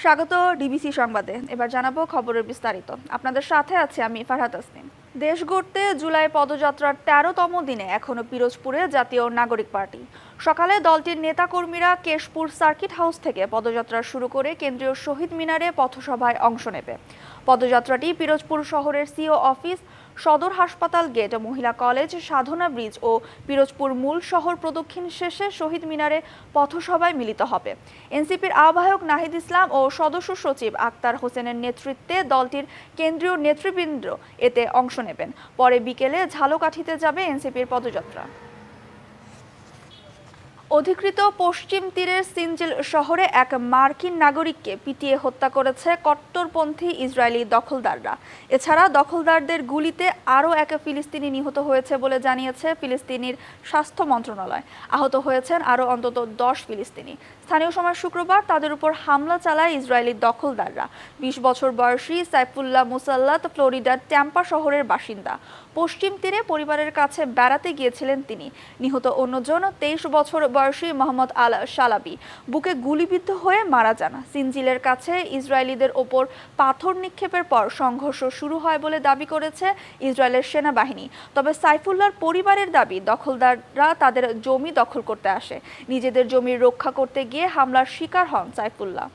স্বাগত ডিবিসি সংবাদে। এবার জানাবো খবরের বিস্তারিত। আপনাদের সাথে আছে আমি ফারহাদ তাসনিম। দেশ গড়তে জুলাই পদযাত্রার ১৩তম দিনে এখনো পিরোজপুরে জাতীয় নাগরিক পার্টি। সকালে দলটির নেতাকর্মীরা কেশপুর সার্কিট হাউস থেকে পদযাত্রা শুরু করে কেন্দ্রীয় শহীদ মিনারে পথসভায় অংশ নেবে। পদযাত্রাটি পিরোজপুর শহরের সিও অফিস, সদর হাসপাতাল গেট, মহিলা কলেজ, সাধনা ব্রিজ ও পিরোজপুর মূল শহর প্রদক্ষিণ শেষে শহীদ মিনারে পথসভায় মিলিত হবে। এনসিপির আহ্বায়ক নাহিদ ইসলাম ও সদস্য সচিব আক্তার হোসেনের নেতৃত্বে দলটির কেন্দ্রীয় নেতৃবৃন্দ এতে অংশ নেবেন। পরে বিকেলে ঝালকাঠিতে যাবে এনসিপির পদযাত্রা। অধিকৃত পশ্চিম তীরের সিনজিল শহরে এক মার্কিন নাগরিককে পিটিয়ে হত্যা করেছে কট্টরপন্থী ইসরায়েলি দখলদাররা। এছাড়া দখলদারদের গুলিতে আরও এক ফিলিস্তিনি নিহত হয়েছে বলে জানিয়েছে ফিলিস্তিনির স্বাস্থ্য মন্ত্রণালয়। আহত হয়েছেন আরও অন্তত ১০ ফিলিস্তিনি। স্থানীয় সময় শুক্রবার তাদের উপর হামলা চালায় ইসরায়েলি দখলদাররা। ২০ বছর বয়সী সাইফুল্লাহ মুসাল্লাত ফ্লোরিডার ট্যাম্পা শহরের বাসিন্দা। পশ্চিম তীরে পরিবারের কাছে বেড়াতে গিয়েছিলেন তিনি। নিহত অন্যজন ২৩ বছর বয়সী মোহাম্মদ আল শালাবি বুকে গুলিবিদ্ধ হয়ে মারা যান। সিনজিলের কাছে ইসরায়েলিদের ওপর পাথর নিক্ষেপের পর সংঘর্ষ শুরু হয় বলে দাবি করেছে ইসরায়েলের সেনাবাহিনী। তবে সাইফুল্লাহর পরিবারের দাবি, দখলদাররা তাদের জমি দখল করতে আসে। নিজেদের জমি রক্ষা করতে গিয়ে হামলার শিকার হন সাইফুল্লাহ।